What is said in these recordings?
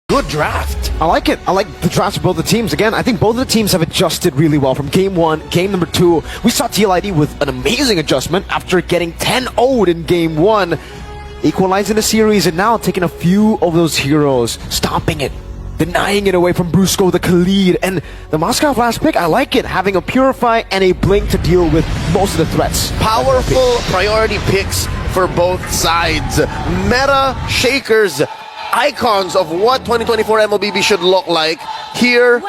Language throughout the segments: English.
Good draft. I like it. I like the drafts of both the teams. Again, I think both of the teams have adjusted really well from game one. Game number two, we saw TLID with an amazing adjustment after getting 10-0'd in game one, equalizing the series, and now taking a few of those heroes, stomping it, denying it away from Brusco, the TLID, and the Moscow last pick. I like it, having a Purify and a Blink to deal with most of the threats. Powerful priority picks for both sides. Meta shakers, icons of what 2024 MLBB should look like here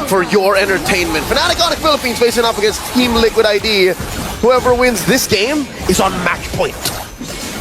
for your entertainment. Fnatic Onyx Philippines facing off against Team TLID ID. Whoever wins this game is on match point.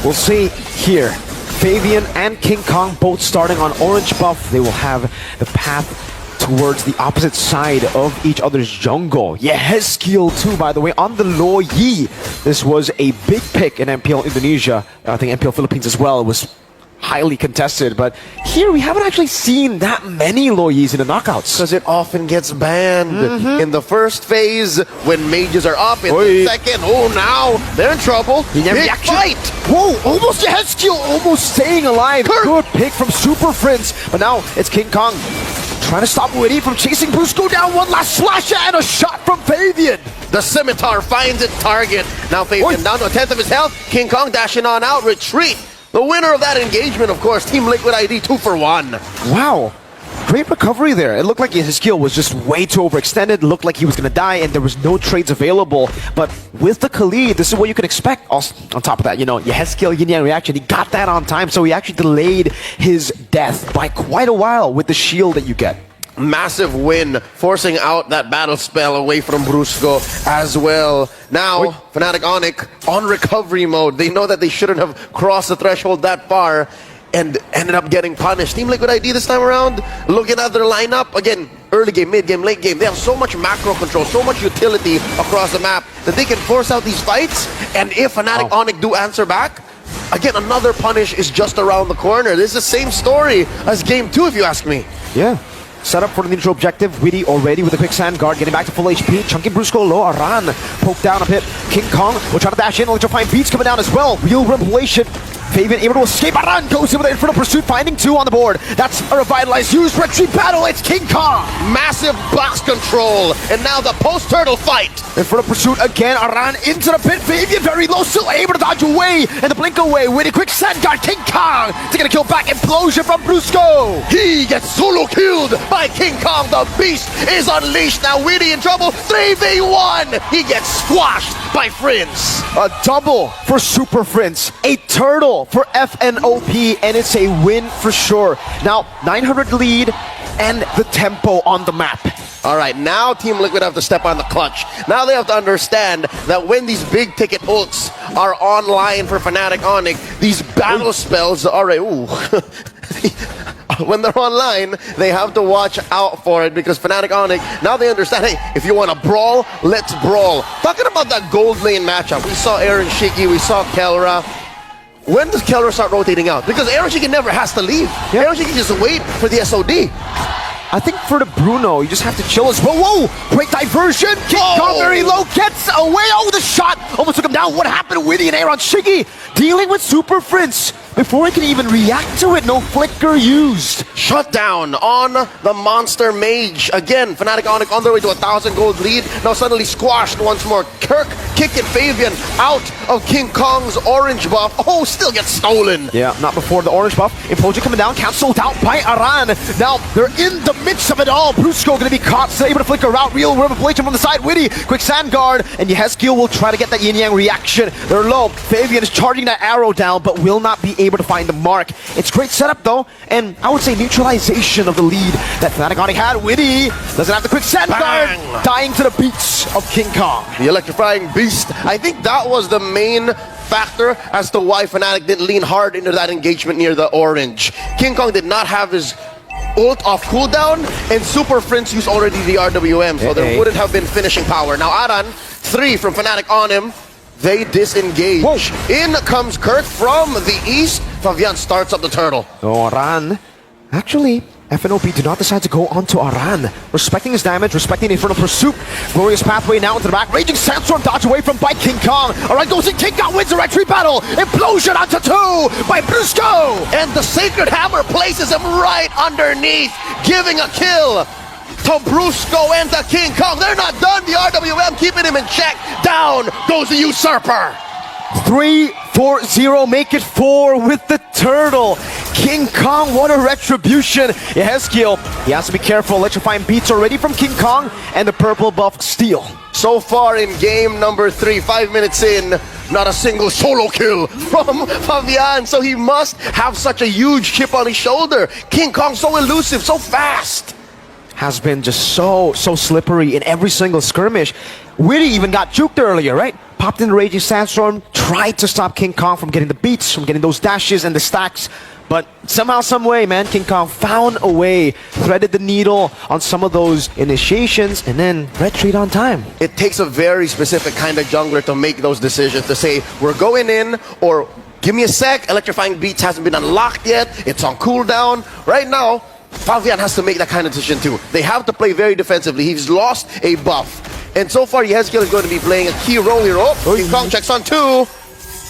We'll see here. Fabian and King Kong both starting on orange buff. They will have the path towards the opposite side of each other's jungle. Yeah, his skill too, by the way, on the Lo Yi. This was a big pick in MPL Indonesia. I think MPL Philippines as well. It was highly contested, but here we haven't actually seen that many Lo Yis in the knockouts. Because it often gets banned in the first phase when mages are up. In the second, now they're in trouble. Big fight! Whoa, almost head skill, almost staying alive. Good pick from Super Prince, but now it's King Kong trying to stop Witty from chasing Brusco down. One last slash and a shot from Fabian. The scimitar finds its target. Now Fabian down to a tenth of his health. King Kong dashing on out, retreat. The winner of that engagement, of course, Team TLID ID 2 for 1. Wow. Great recovery there. It looked like his skill was just way too overextended. Looked like he was going to die and there was no trades available. But with the TLID, this is what you can expect. Also, on top of that, you know, his skill, yin-yang reaction, he got that on time. So he actually delayed his death by quite a while with the shield that you get. Massive win, forcing out that battle spell away from Brusco as well. Now, Fnatic Onyx on recovery mode. They know that they shouldn't have crossed the threshold that far and ended up getting punished. Team TLID ID this time around, looking at their lineup, again, early game, mid game, late game. They have so much macro control, so much utility across the map that they can force out these fights. And if Fnatic Onyx do answer back, again, another punish is just around the corner. This is the same story as game 2, if you ask me. Yeah. Set up for the neutral objective. Witty already with a quick sand guard, getting back to full HP. Chunky Brusco low. Aran poked down a bit. King Kong will try to dash in. Electrifying beats coming down as well. Real revelation. Fabian able to escape. Aran goes in with an Infernal Pursuit, finding 2 on the board. That's a revitalized use. Retreat battle. It's King Kong. Massive box control. And now the post-turtle fight. Infernal Pursuit again. Aran into the pit. Fabian very low. Still able to dodge away. And the blink away. Witty quick sand guard. King Kong taking a kill back. Implosion from Brusco. He gets solo killed by King Kong. The beast is unleashed. Now Witty in trouble. 3v1. He gets squashed by Friends. A double for Super Friends. A turtle for FNOP, and it's a win for sure. Now 900 lead and the tempo on the map. All right, now Team TLID have to step on the clutch. Now they have to understand that when these big ticket ults are online for Fnatic Onyx, these battle spells are when they're online, they have to watch out for it because Fnatic Onyx, now they understand, hey, if you want to brawl, let's brawl. Talking about that gold lane matchup, we saw Aaron Shiki, we saw Kelra. When does Kelra start rotating out? Because Aaron Shiki never has to leave. Yeah. Aaron Shiki just wait for the SOD. I think for the Bruno, you just have to chill as well. Whoa! Great diversion! King Kong very low, gets away. Oh, the shot almost took him down. What happened to Witty and Aaron Shiki? Dealing with Super Prince before he can even react to it. No flicker used. Shut down on the Monster Mage. Again, Fnatic Onyx on their way to a 1,000 gold lead. Now suddenly squashed once more. Kirk kicking Fabian out of King Kong's orange buff. Oh, still gets stolen. Yeah, not before the orange buff. Implosion coming down, cancelled out by Aran. Now they're in the midst of it all. Brusco gonna be caught, still able to flicker out. Real revelation from the side. Witty, quick sand guard, and Yehezkiel will try to get that yin-yang reaction. They're low. Fabian is charging that arrow down, but will not be able to find the mark. It's great setup though, and I would say neutralization of the lead that Fnatic Onyx had. Witty doesn't have the quick sand guard, dying to the beats of King Kong. The electrifying beast. I think that was the main factor as to why Fnatic didn't lean hard into that engagement near the orange. King Kong did not have his ult off cooldown, and Super Friends used already the RWM, so there wouldn't have been finishing power. Now Aran, 3 from Fnatic on him. They disengage. Whoa. In comes Kurt from the east. Fabian starts up the turtle. Oh, Aran actually FNOP do not decide to go onto Aran. Respecting his damage, respecting the Infernal Pursuit. Glorious Pathway now into the back. Raging Sandstorm dodge away from by King Kong. Aran goes in, King Kong wins the retreat battle. Implosion onto 2 by Brusco. And the Sacred Hammer places him right underneath, giving a kill to Brusco and to King Kong. They're not done. The RWM keeping him in check. Down goes the Usurper. 3-4-0, make it 4 with the turtle. King Kong, what a retribution. Yehezkiel, he has to be careful. Electrifying beats already from King Kong and the purple buff Steel. So far in game number 3, 5 minutes in, not a single solo kill from Fabian. So he must have such a huge chip on his shoulder. King Kong so elusive, so fast. Has been just so slippery in every single skirmish. Witty even got juked earlier, right? Popped in the Raging Sandstorm, tried to stop King Kong from getting the beats, from getting those dashes and the stacks. But somehow, some way, man, King Kong found a way, threaded the needle on some of those initiations, and then retreat on time. It takes a very specific kind of jungler to make those decisions, to say, we're going in, or give me a sec, Electrifying Beats hasn't been unlocked yet, it's on cooldown. Right now, Fabian has to make that kind of decision too. They have to play very defensively. He's lost a buff. And so far, Yehezkiel is going to be playing a key role here. Oh, King Kong checks on 2.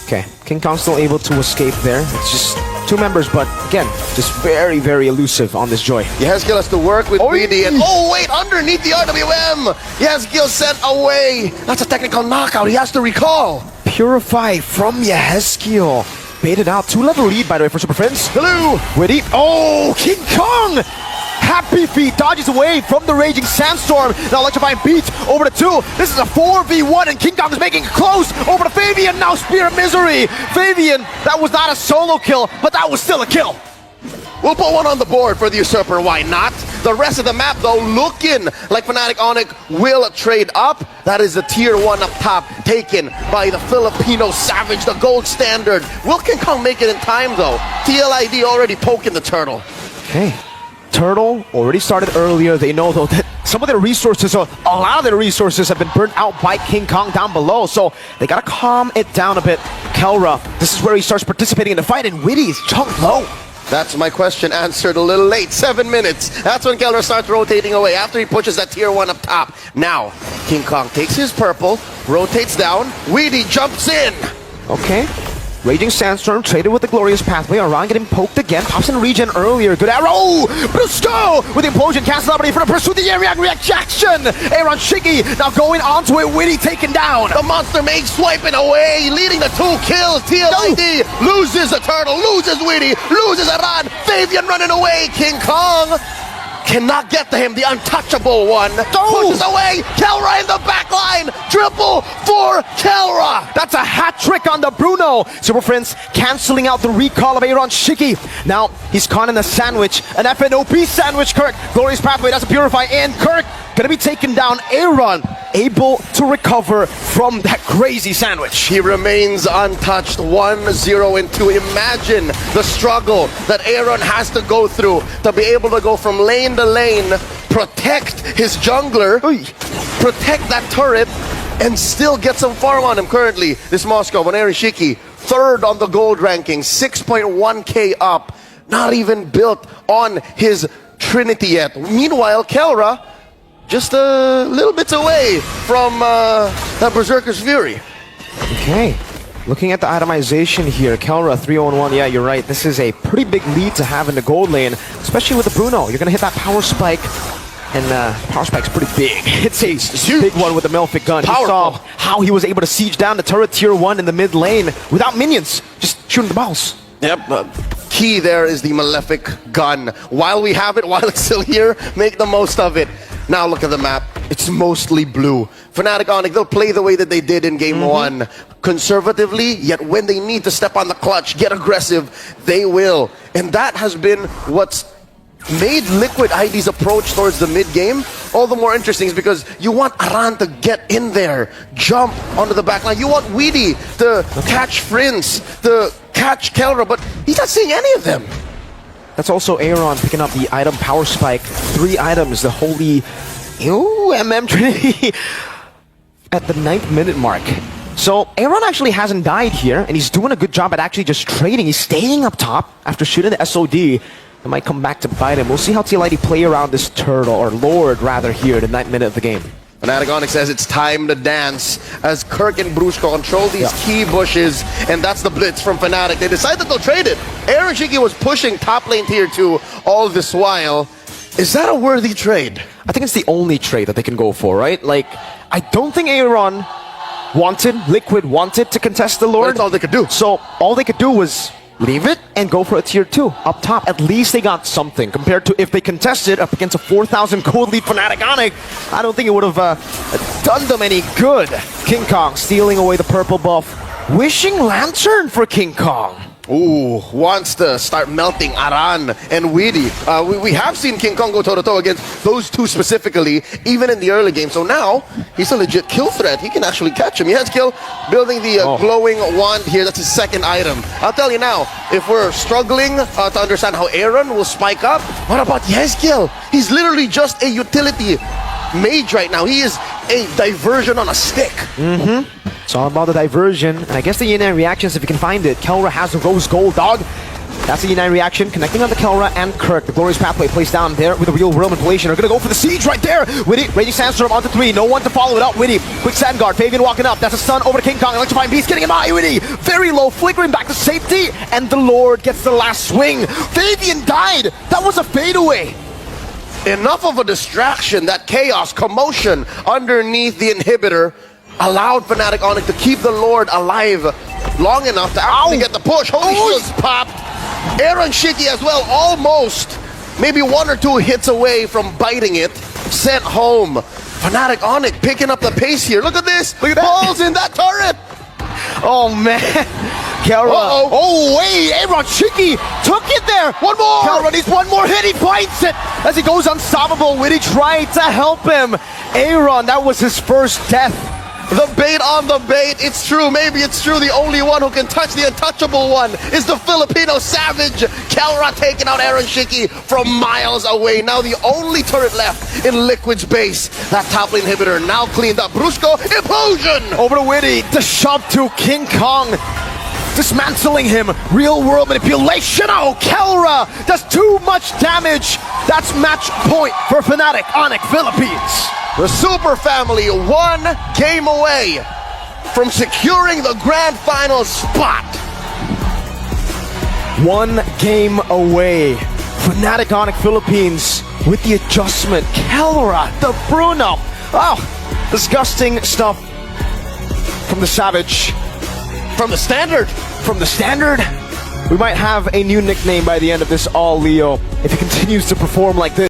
Okay, King Kong still able to escape there. It's just 2 members, but again, just very elusive on this Joy. Yehezkiel has to work with BD, and oh wait, underneath the RWM! Yehezkiel sent away! That's a technical knockout, he has to recall! Purify from Yehezkiel. Baited out, 2-level lead by the way for Super Friends. Hello! Witty, oh, King Kong! Happy Feet dodges away from the Raging Sandstorm. Now Electrifying Beats over to 2. This is a 4v1 and King Kong is making it close. Over to Fabian, now Spear of Misery. Fabian, that was not a solo kill, but that was still a kill. We'll put one on the board for the Usurper, why not? The rest of the map though, looking like Fnatic Onyx will trade up. That is the tier 1 up top, taken by the Filipino Savage, the gold standard. Will King Kong make it in time though? TLID already poking the turtle. Okay. Turtle already started earlier. They know though that some of their resources, or a lot of their resources, have been burnt out by King Kong down below. So they gotta calm it down a bit. Kelra, this is where he starts participating in the fight, and Witty's chunked low. That's my question answered a little late. 7 minutes. That's when Kelra starts rotating away after he pushes that tier 1 up top. Now, King Kong takes his purple, rotates down, Witty jumps in. Okay. Raging Sandstorm traded with the Glorious Pathway. Aran getting poked again. Pops in regen earlier. Good arrow! Brusco with the Implosion. Cancel out for the pursue the reaction. Aaron Shiggy now going on to it. Witty taken down. The Monster Mage swiping away, leading the 2 kills. TLID loses the turtle, loses Witty, loses Aran. Fabian running away. King Kong cannot get to him, the untouchable one. Pushes away, Kelra in the back line. Triple for Kelra. That's a hat trick on the Bruno. Super Friends canceling out the recall of Aaron Shiki. Now he's caught in a sandwich, an FNOP sandwich. Kirk, Glorious Pathway, that's a Purify, and Kirk gonna be taken down. Aaron able to recover from that crazy sandwich. He remains untouched, 1-0 and 2. Imagine the struggle that Aaron has to go through to be able to go from lane to lane, protect his jungler, protect that turret, and still get some farm on him currently. This Moscow, Boneri Shiki, 3rd on the gold ranking, 6.1k up, not even built on his Trinity yet. Meanwhile, Kelra, just a little bit away from that Berserker's Fury. Okay, looking at the itemization here, Kelra 3-0-1, yeah, you're right. This is a pretty big lead to have in the gold lane, especially with the Bruno. You're gonna hit that power spike, and power spike's pretty big. It's a big one with the Melfic gun. You saw how he was able to siege down the turret tier 1 in the mid lane without minions, just shooting the balls. Yep, key there is the Malefic gun. While we have it, while it's still here, make the most of it. Now look at the map. It's mostly blue. Fnatic Onyx, they'll play the way that they did in game 1. Conservatively, yet when they need to step on the clutch, get aggressive, they will. And that has been what's made Liquid ID's approach towards the mid-game all the more interesting, is because you want Aran to get in there, jump onto the back line. You want Weedy to catch Prince, to catch Kelra, but he's not seeing any of them. That's also Aaron picking up the item power spike. 3 items, the holy MM Trinity at the 9th minute mark. So Aaron actually hasn't died here, and he's doing a good job at actually just trading. He's staying up top after shooting the SOD. It might come back to bite him. We'll see how TLID play around this turtle, or Lord rather, here in the 9th minute of the game. Fnatic Onyx says it's time to dance as Kirk and Brusco control these key bushes, and that's the blitz from Fnatic. They decided they'll trade it. Aaron Shiki was pushing top lane tier 2 all this while. Is that a worthy trade? I think it's the only trade that they can go for, right? Like, I don't think Aaron Liquid wanted to contest the Lord. That's all they could do. So all they could do was leave it and go for a tier 2 up top. At least they got something compared to if they contested up against a 4,000 gold lead Fnatic Onyx. I don't think it would have done them any good. King Kong stealing away the purple buff. Wishing Lantern for King Kong. Ooh, wants to start melting Aran and Weedy. We have seen King Kong go toe-to-toe against those two specifically, even in the early game. So now, he's a legit kill threat. He can actually catch him. He has kill, building the glowing wand here. That's his second item. I'll tell you now, if we're struggling to understand how Aaron will spike up, what about Yezkiel? He's literally just a utility mage right now. He is a diversion on a stick. It's all about the diversion, and I guess the Yin reactions, if you can find it. Kelra has the rose gold, dog. That's the Yin reaction, connecting on the Kelra and Kirk. The glorious pathway placed down there with a real world manipulation. They're gonna go for the siege right there. Witty, Raging Sandstorm onto 3. No one to follow it up. Witty, quick sand guard. Fabian walking up. That's a stun over to King Kong. Electrifying Beast getting him high. Witty, very low, flickering back to safety, and the Lord gets the last swing. Fabian died. That was a fadeaway. Enough of a distraction. That chaos, commotion underneath the inhibitor allowed Fnatic Onyx to keep the Lord alive long enough to actually get the push. Holy shields popped. Aaron Shiki as well, almost maybe 1 or 2 hits away from biting it. Sent home. Fnatic Onyx picking up the pace here. Look at this. Look at that. Balls in that turret. Oh man. Kelra. Oh wait, Aaron Shiki took it there. One more. Kelra needs one more hit. He bites it as he goes unstoppable. Witty tried to help him. Aaron, that was his first death. The bait on the bait. It's true. Maybe it's true. The only one who can touch the untouchable one is the Filipino savage. Kelra taking out Aaron Shiki from miles away. Now the only turret left in Liquid's base. That top lane inhibitor now cleaned up. Brusco, implosion! Over to Witty. The shove to King Kong. Dismantling him. Real world manipulation. Oh, Kelra does too much damage. That's match point for Fnatic Onyx Philippines. The Super Family 1 game away from securing the grand final spot. 1 game away. Fnatic Onyx Philippines with the adjustment. Kelra, the Bruno. Oh, disgusting stuff from the Savage. From the Standard. From the Standard. We might have a new nickname by the end of this all, Leo, if he continues to perform like this.